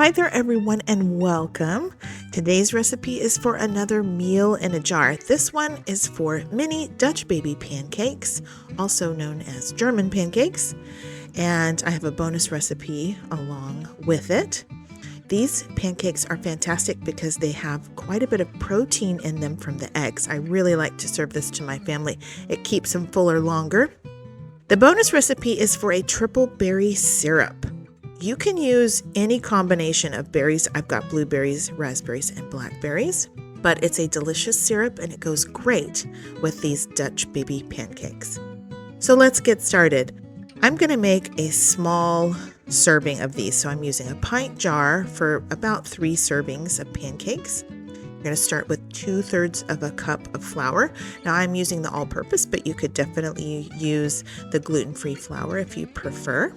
Hi there everyone and welcome. Today's recipe is for another meal in a jar. This one is for mini Dutch Baby Pancakes, also known as German Pancakes, and I have a bonus recipe along with it. These pancakes are fantastic because they have quite a bit of protein in them from the eggs. I really like to serve this to my family. It keeps them fuller longer. The bonus recipe is for a triple berry syrup. You can use any combination of berries. I've got blueberries, raspberries, and blackberries, but it's a delicious syrup and it goes great with these Dutch Baby Pancakes. So let's get started. I'm going to make a small serving of these. So I'm using a pint jar for about 3 servings of pancakes. You're going to start with 2/3 of a cup of flour. Now I'm using the all-purpose, but you could definitely use the gluten-free flour if you prefer.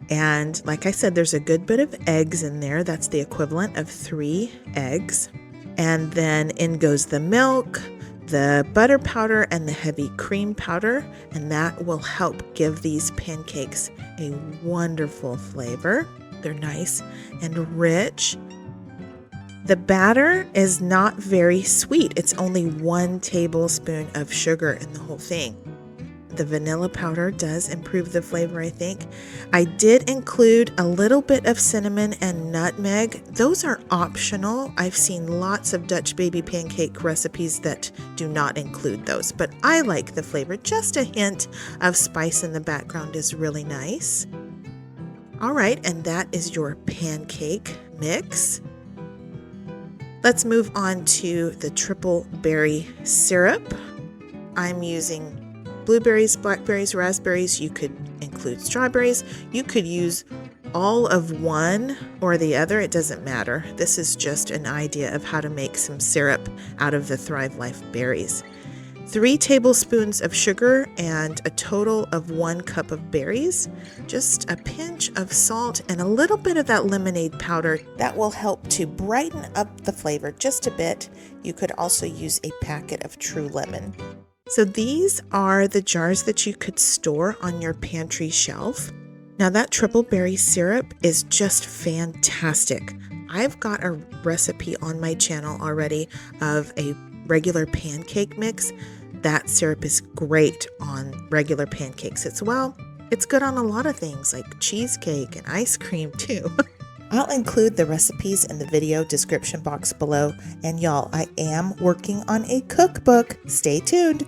And like I said, there's a good bit of eggs in there. That's the equivalent of 3 eggs. And then in goes the milk, the butter powder, and the heavy cream powder. And that will help give these pancakes a wonderful flavor. They're nice and rich. The batter is not very sweet. It's only 1 tablespoon of sugar in the whole thing. The vanilla powder does improve the flavor, I think. I did include a little bit of cinnamon and nutmeg. Those are optional. I've seen lots of Dutch Baby Pancake recipes that do not include those, but I like the flavor. Just a hint of spice in the background is really nice. All right, and that is your pancake mix. Let's move on to the triple berry syrup. I'm using blueberries, blackberries, raspberries. You could include strawberries. You could use all of one or the other. It doesn't matter. This is just an idea of how to make some syrup out of the Thrive Life berries. 3 tablespoons of sugar and a total of 1 cup of berries. Just a pinch of salt and a little bit of that lemonade powder. That will help to brighten up the flavor just a bit. You could also use a packet of True Lemon. So these are the jars that you could store on your pantry shelf. Now that triple berry syrup is just fantastic. I've got a recipe on my channel already of a regular pancake mix. That syrup is great on regular pancakes as well. It's good on a lot of things like cheesecake and ice cream too. I'll include the recipes in the video description box below. And y'all, I am working on a cookbook. Stay tuned.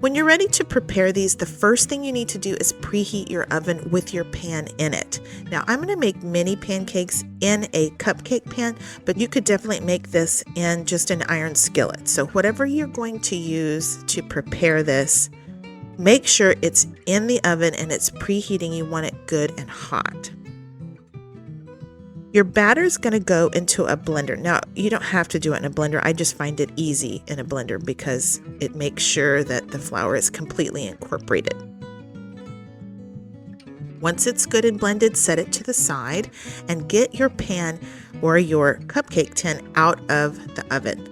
When you're ready to prepare these, the first thing you need to do is preheat your oven with your pan in it. Now, I'm going to make mini pancakes in a cupcake pan, but you could definitely make this in just an iron skillet. So whatever you're going to use to prepare this, make sure it's in the oven and it's preheating. You want it good and hot. Your batter is going to go into a blender. Now, you don't have to do it in a blender. I just find it easy in a blender because it makes sure that the flour is completely incorporated. Once it's good and blended, set it to the side and get your pan or your cupcake tin out of the oven.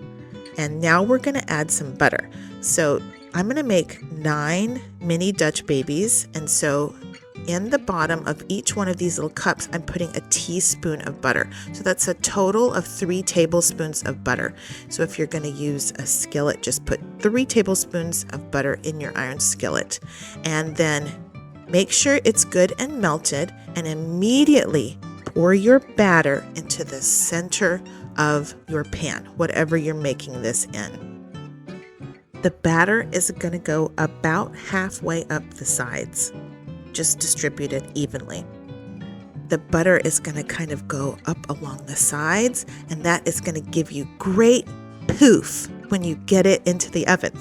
And now we're going to add some butter. So I'm going to make 9 mini Dutch babies, and so in the bottom of each one of these little cups, I'm putting a teaspoon of butter. So that's a total of 3 tablespoons of butter. So if you're going to use a skillet, just put 3 tablespoons of butter in your iron skillet. And then make sure it's good and melted, and immediately pour your batter into the center of your pan, whatever you're making this in. The batter is going to go about halfway up the sides. Just distribute it evenly. The butter is going to kind of go up along the sides, and that is going to give you great poof when you get it into the oven.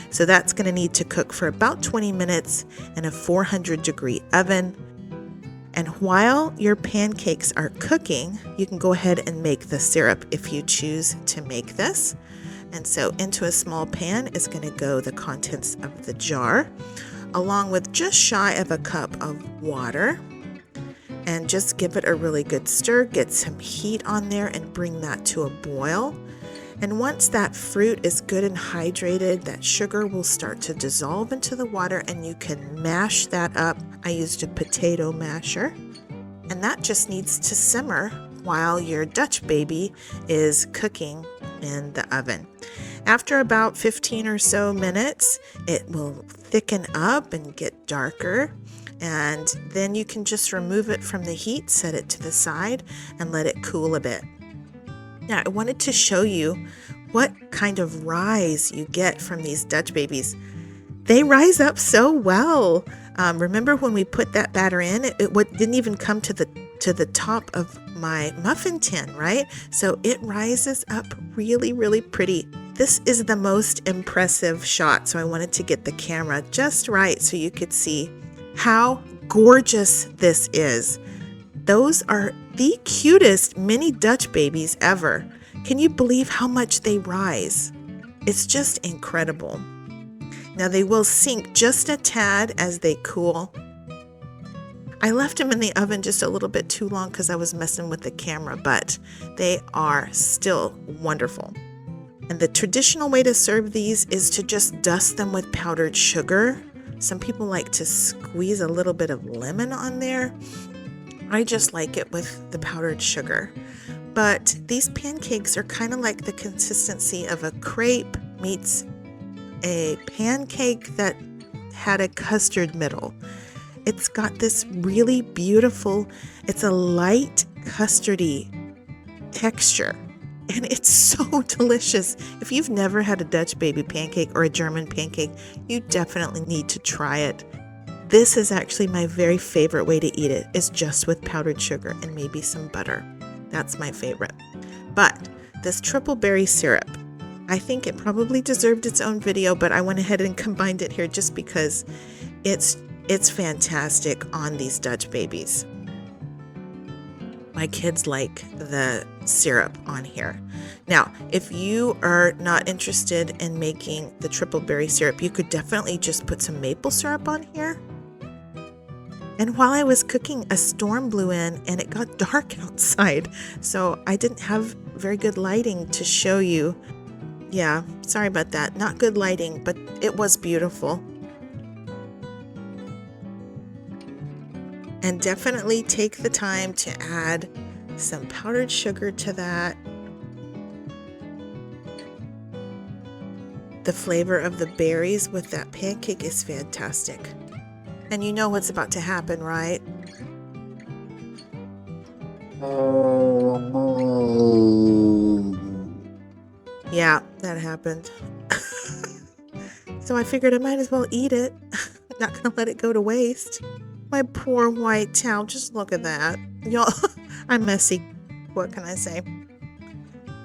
So that's going to need to cook for about 20 minutes in a 400-degree oven. And while your pancakes are cooking, you can go ahead and make the syrup if you choose to make this. And so into a small pan is going to go the contents of the jar, along with just shy of a cup of water, and just give it a really good stir. Get some heat on there and bring that to a boil. And once that fruit is good and hydrated, that sugar will start to dissolve into the water and you can mash that up. I used a potato masher. And that just needs to simmer while your Dutch baby is cooking in the oven. After about 15 or so minutes, it will thicken up and get darker. And then you can just remove it from the heat, set it to the side, and let it cool a bit. Now, I wanted to show you what kind of rise you get from these Dutch babies. They rise up so well. Remember when we put that batter in, it didn't even come to the top of my muffin tin, right? So it rises up really, really pretty. This is the most impressive shot, so I wanted to get the camera just right so you could see how gorgeous this is. Those are the cutest mini Dutch babies ever. Can you believe how much they rise? It's just incredible. Now they will sink just a tad as they cool. I left them in the oven just a little bit too long because I was messing with the camera, but they are still wonderful. And the traditional way to serve these is to just dust them with powdered sugar. Some people like to squeeze a little bit of lemon on there. I just like it with the powdered sugar. But these pancakes are kind of like the consistency of a crepe meets a pancake that had a custard middle. It's got this really beautiful, it's a light custardy texture. And it's so delicious. If you've never had a Dutch baby pancake or a German pancake, you definitely need to try it. This is actually my very favorite way to eat it, is just with powdered sugar and maybe some butter. That's my favorite. But this triple berry syrup, I think it probably deserved its own video, but I went ahead and combined it here just because it's fantastic on these Dutch babies. My kids like the syrup on here. Now, if you are not interested in making the triple berry syrup, you could definitely just put some maple syrup on here. And while I was cooking, a storm blew in and it got dark outside. So I didn't have very good lighting to show you. Yeah, sorry about that. Not good lighting, but it was beautiful. And definitely take the time to add some powdered sugar to that. The flavor of the berries with that pancake is fantastic. And you know what's about to happen, right? Yeah, that happened. So I figured I might as well eat it. Not gonna let it go to waste. My poor white towel, just look at that. Y'all, I'm messy. What can I say?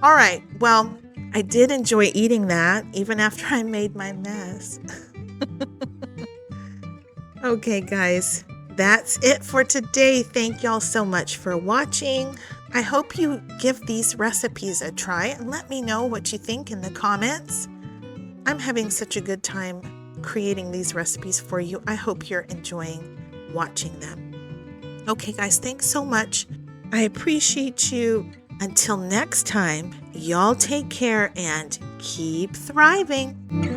All right, well, I did enjoy eating that, even after I made my mess. Okay, guys, that's it for today. Thank y'all so much for watching. I hope you give these recipes a try and let me know what you think in the comments. I'm having such a good time creating these recipes for you. I hope you're enjoying watching them. Okay, guys, thanks so much. I appreciate you. Until next time, y'all take care and keep thriving.